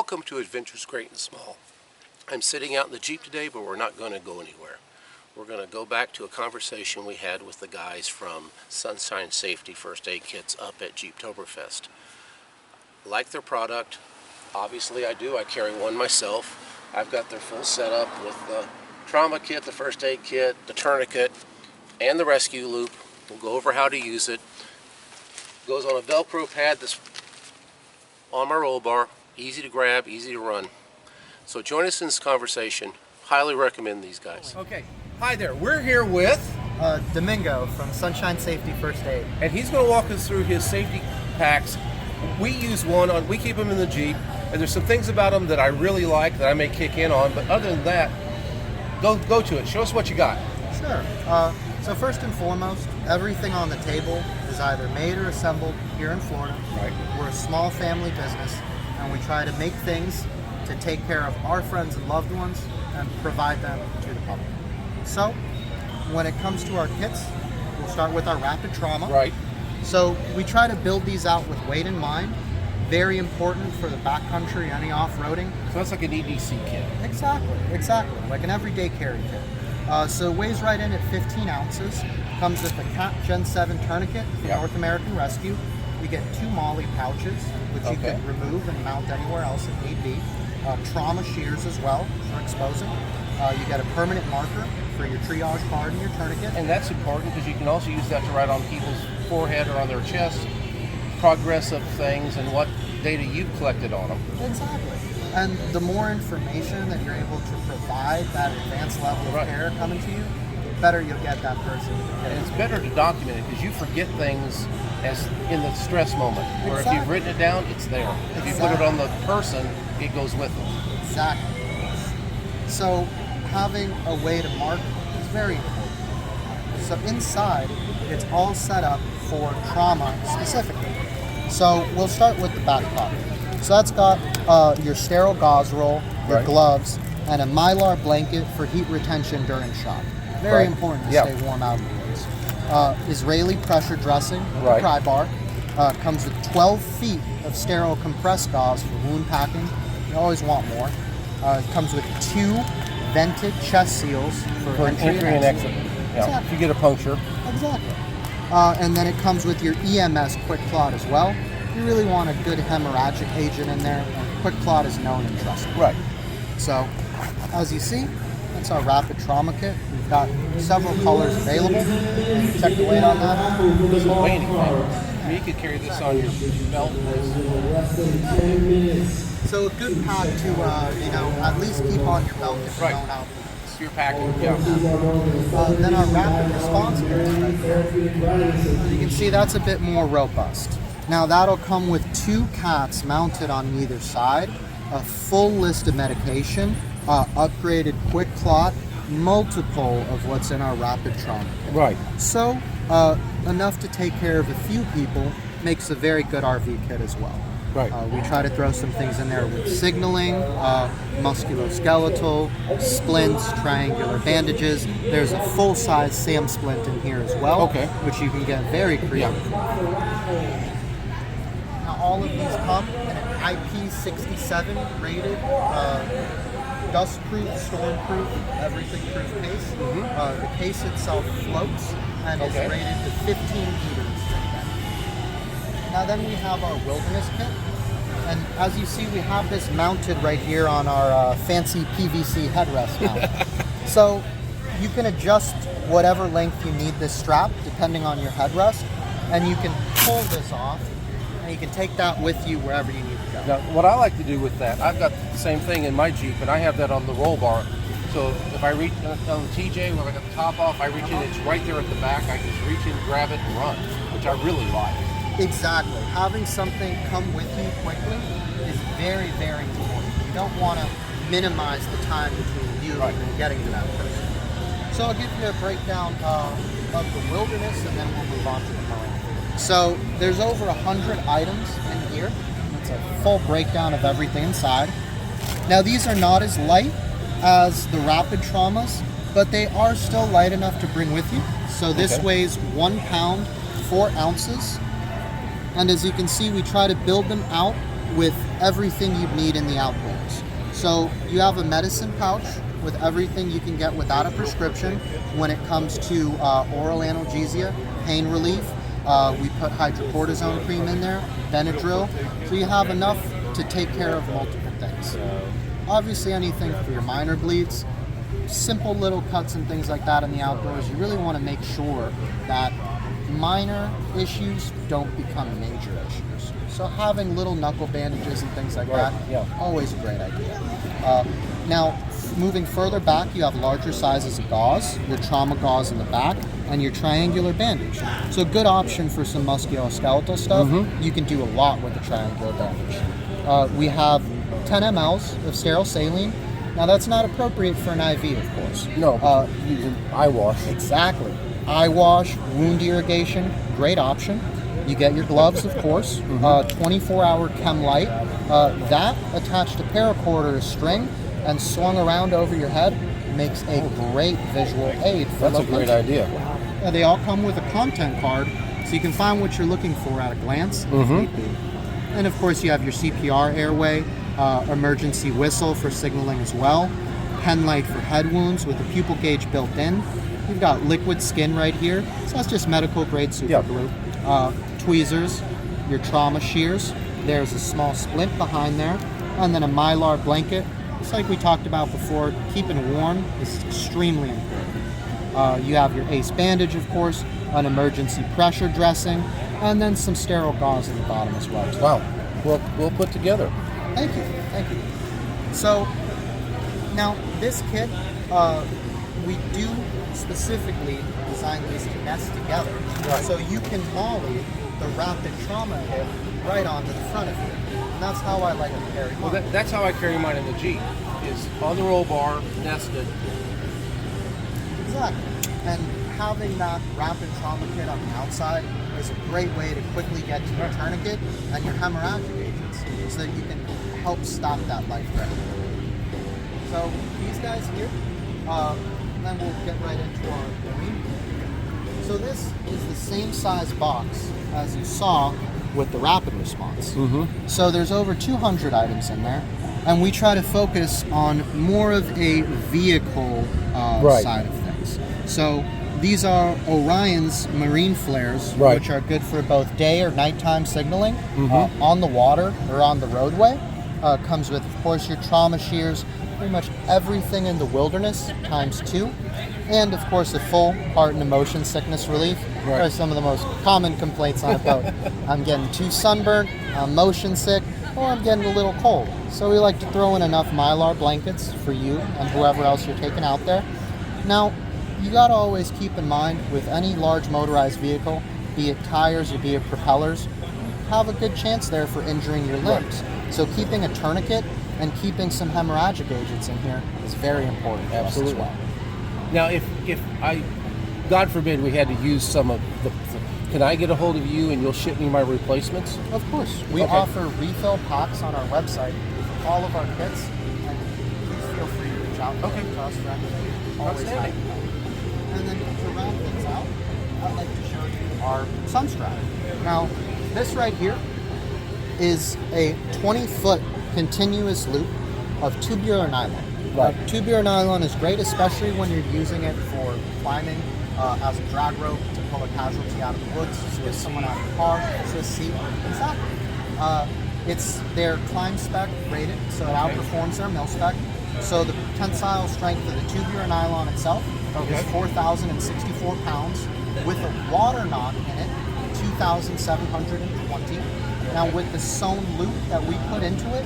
Welcome to Adventures Great and Small. I'm sitting out in the Jeep today, but we're not going to go anywhere. We're going to go back to a conversation we had with the guys from Sunshine Safety First Aid Kits up at Jeeptoberfest. Like their product. Obviously I do. I carry one myself. I've got their full setup with the trauma kit, the first aid kit, the tourniquet, and the rescue loop. We'll go over how to use it. It goes on a Velcro pad that's on my roll bar. Easy to grab, easy to run. So join us in this conversation. Highly recommend these guys. Okay, hi there. We're here with Domingo from Sunshine Safety First Aid. and he's going to walk us through his safety packs. We use one, we keep them in the Jeep, and there's some things about them that I really like that I may kick in on, but other than that, go to it. Show us what you got. Sure. So first and foremost, everything on the table is either made or assembled here in Florida. Right. We're a small family business, and we try to make things to take care of our friends and loved ones and provide them to the public. So when it comes to our kits, we'll start with our rapid trauma. Right. So we try to build these out with weight in mind. Very important for the backcountry, any off-roading. So that's like an EDC kit. Exactly, like an everyday carry kit. So it weighs right in at 15 ounces. Comes with a CAT Gen 7 tourniquet from Yep. North American Rescue. We get 2 MOLLE pouches, which you Okay. can remove and mount anywhere else if need be. Trauma shears as well for exposing. You get a permanent marker for your triage card and your tourniquet. And that's important because you can also use that to write on people's forehead or on their chest progress of things and what data you've collected on them. Exactly. And the more information that you're able to provide, that advanced level of Right. care coming to you, the better you'll get that person. And it's better to document it because you forget things as in the stress moment. Where if you've Exactly. written it down, it's there. If you put it Exactly. on the person, it goes with them. Exactly. So having a way to mark is very important. So inside, it's all set up for trauma specifically. So we'll start with the back pocket. So that's got your sterile gauze roll, your Right. gloves, and a Mylar blanket for heat retention during shock. Very Right. important to Yeah. stay warm out in the woods. Israeli pressure dressing, Right. pry bar. Comes with 12 feet of sterile compressed gauze for wound packing. You always want more. It comes with 2 vented chest seals for entry and exit. Yeah. Exactly. If you get a puncture. Exactly. And then it comes with your EMS Quick Clot as well. You really want a good hemorrhagic agent in there. And Quick Clot is known and trusted. Right. So, as you see, that's our rapid trauma kit. We've got several colors available. Check the weight on that. Doesn't weigh anything. I mean, you could carry this on your belt. So a good pack to, at least keep on your belt if you're Right. going out. It's your packing. Yeah. Then our rapid response kit is right there. You can see that's a bit more robust. Now that'll come with 2 cats mounted on either side, a full list of medication, upgraded Quick Clot, multiple of what's in our rapid trauma kit. Right. So enough to take care of a few people, makes a very good RV kit as well. Right. We try to throw some things in there with signaling, musculoskeletal, splints, triangular bandages. There's a full-size SAM splint in here as well, Okay. which you can get very creative. Now all of these come in an IP67 rated, dust-proof, storm-proof, everything-proof case. The case itself floats and Okay. is rated to 15 meters. Now then we have our wilderness kit, and as you see we have this mounted right here on our fancy PVC headrest mount. So you can adjust whatever length you need this strap depending on your headrest, and you can pull this off and you can take that with you wherever you need to go. Now, what I like to do with that, I've got the same thing in my Jeep, and I have that on the roll bar. So if I reach on the TJ, when I got the top off, I reach in, it's right there at the back. I can just reach in, grab it, and run, which I really like. Exactly. Having something come with you quickly is very, very important. You don't want to minimize the time between you Right. and getting to that person. So I'll give you a breakdown of the wilderness, and then we'll move on to the marine. So there's over 100 items in here. It's a full breakdown of everything inside. Now these are not as light as the rapid traumas, but they are still light enough to bring with you. So this Okay. weighs 1 pound, 4 ounces. And as you can see, we try to build them out with everything you'd need in the outdoors. So you have a medicine pouch with everything you can get without a prescription when it comes to oral analgesia, pain relief. We put hydrocortisone cream in there, Benadryl. So you have enough to take care of multiple things. Obviously anything for your minor bleeds, simple little cuts and things like that in the outdoors. You really want to make sure that minor issues don't become major issues. So having little knuckle bandages and things like that, always a great idea. Now, moving further back, you have larger sizes of gauze, your trauma gauze in the back, and your triangular bandage. So a good option for some musculoskeletal stuff. You can do a lot with a triangular bandage. We have 10 mLs of sterile saline. Now that's not appropriate for an IV, of course. No, using eye wash. Exactly. Eye wash, wound irrigation, great option. You get your gloves, of course. 24-hour chem light. That attached to paracord or a string and swung around over your head makes a great visual aid. That's a great idea. They all come with a content card, so you can find what you're looking for at a glance. If need be. And of course, you have your CPR airway, emergency whistle for signaling as well, pen light for head wounds with a pupil gauge built in. You've got liquid skin right here, so that's just medical grade super glue. Tweezers, your trauma shears. There's a small splint behind there, and then a Mylar blanket. It's like we talked about before, keeping warm is extremely important. You have your ACE bandage, of course, an emergency pressure dressing, and then some sterile gauze in the bottom as well. Wow, well put together. Thank you, thank you. So, now this kit, we do specifically design these to nest together. So you can molly the rapid trauma hit right onto the front of it. And that's how I like to carry mine. Well, that's how I carry mine in the Jeep, is on the roll bar, nested. Exactly. And having that rapid trauma kit on the outside is a great way to quickly get to your tourniquet and your hemorrhagic agents so that you can help stop that life threat. So these guys here, then we'll get right into our marine. So this is the same size box as you saw with the rapid response. So there's over 200 items in there, and we try to focus on more of a vehicle side of things. So these are Orion's marine flares, which are good for both day or nighttime signaling on the water or on the roadway. Comes with, of course, your trauma shears, pretty much everything in the wilderness ×2, and of course a full heart and motion sickness relief. Are some of the most common complaints on a boat. I'm getting too sunburned, I'm motion sick, or I'm getting a little cold. So we like to throw in enough Mylar blankets for you and whoever else you're taking out there. Now, you gotta always keep in mind with any large motorized vehicle, be it tires or be it propellers, have a good chance there for injuring your limbs. So keeping a tourniquet and keeping some hemorrhagic agents in here is very important for us as well. Now, if I, God forbid, we had to use some of the, can I get a hold of you and you'll ship me my replacements? Of course. We offer refill packs on our website for all of our kits, and please feel free to reach out to us for anything. Always happy. And then to round things out, I'd like to show you our sun strap. Now, this right here is a 20-foot continuous loop of tubular nylon. Tubular nylon is great, especially when you're using it for climbing as a drag rope to pull a casualty out of the woods, to someone out of the car, to a seat. Exactly. It's their climb spec rated, so it outperforms their mil spec. So the tensile strength of the tubular nylon itself is 4,064 pounds, with a water knot in it, 2,720. Now with the sewn loop that we put into it,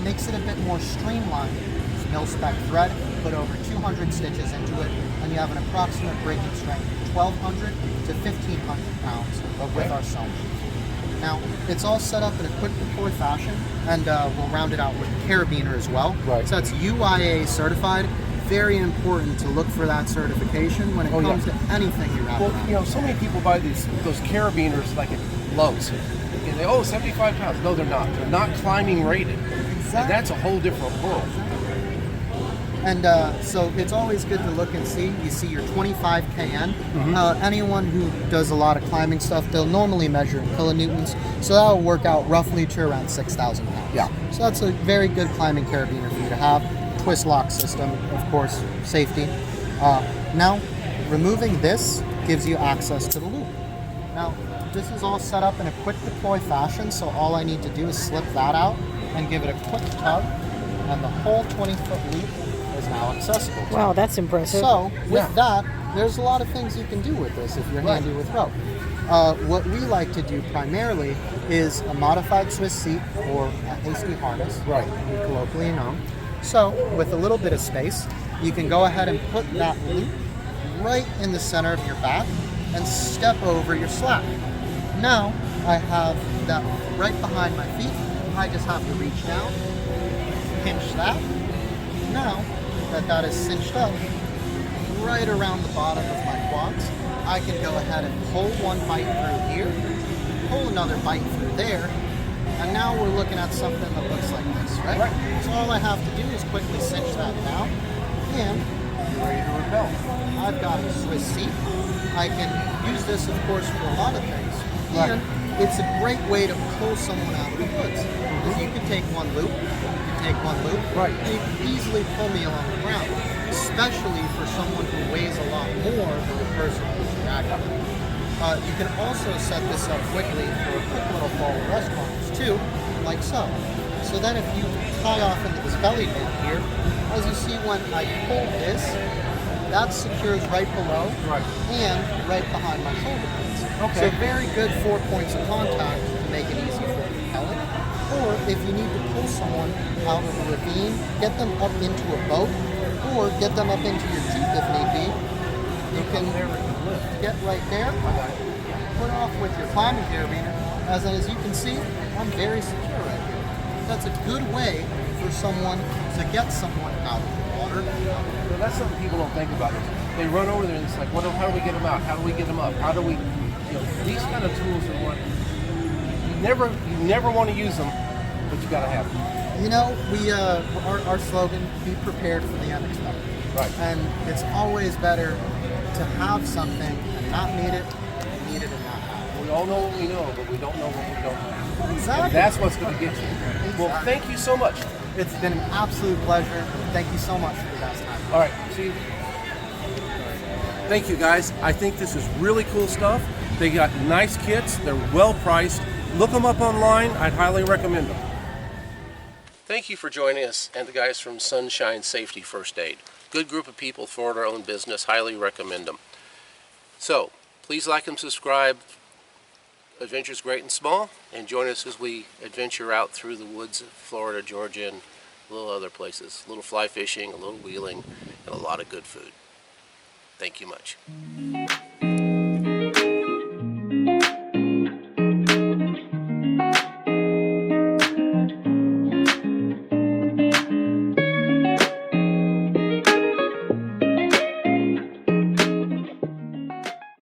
makes it a bit more streamlined. It's mil-spec thread, put over 200 stitches into it, and you have an approximate breaking strength of 1,200 to 1,500 pounds with our sewn loop. Now, it's all set up in a quick deploy fashion, and we'll round it out with a carabiner as well. So that's UIA certified. Very important to look for that certification when it comes to anything you wrap around. You know, so many people buy those carabiners like at Lowe's. And they, 75 pounds. No, they're not. They're not climbing rated. Exactly. And that's a whole different world. And so it's always good to look and see. You see your 25 KN. Anyone who does a lot of climbing stuff, they'll normally measure in kilonewtons. So that will work out roughly to around 6,000 pounds. Yeah. So that's a very good climbing carabiner for you to have. Twist lock system, of course, safety. Now, removing this gives you access to the loop. Now, this is all set up in a quick deploy fashion, so all I need to do is slip that out and give it a quick tug, and the whole 20-foot loop is now accessible to Wow, that's impressive. so, with Yeah. that, there's a lot of things you can do with this if you're handy with rope. What we like to do primarily is a modified Swiss seat or a hasty harness, Right. colloquially known. So, with a little bit of space, you can go ahead and put that loop right in the center of your back and step over your slack. Now, I have that right behind my feet. I just have to reach down, pinch that. Now that that is cinched up right around the bottom of my quads, I can go ahead and pull one bite through here, pull another bite through there, and now we're looking at something that looks like this, right? So all I have to do is quickly cinch that down, and You're ready to repel. I've got a Swiss seat. I can use this, of course, for a lot of things. Right. And it's a great way to pull someone out of the woods. Because you can take one loop, Right. and you can easily pull me along the ground, especially for someone who weighs a lot more than the person who's dragging them. You can also set this up quickly for a quick little forward rest harness too, like so. So then if you tie off into this belly band here, as you see when I pull this, that secures right below Right. and right behind my shoulder blades. Okay. So very good 4 points of contact to make it easy for repelling. Or if you need to pull someone out of a ravine, get them up into a boat, or get them up into your Jeep if need be, you can get right there, put off with your climbing carabiner. As you can see, I'm very secure right here. That's a good way for someone to get someone out of the water. So that's something people don't think about. They run over there and it's like, how do we get them out? How do we get them up? How do we, these kind of tools are what you never want to use them, but you got to have them. You know, we our slogan, be prepared for the unexpected. Right. And it's always better to have something and not need it, than need it and not have it. We all know what we know, but we don't know what we don't know. Exactly. And that's what's going to get you. Well, thank you so much. It's been an absolute pleasure. Thank you so much for the best time. All right, see. Thank you, guys. I think this is really cool stuff. They got nice kits. They're well priced. Look them up online. I'd highly recommend them. Thank you for joining us and the guys from Sunshine Safety First Aid. Good group of people for our own business. Highly recommend them. So, please like and subscribe. Adventures Great and Small, and join us as we adventure out through the woods of Florida, Georgia, and a little other places. A little fly fishing, a little wheeling, and a lot of good food. Thank you much.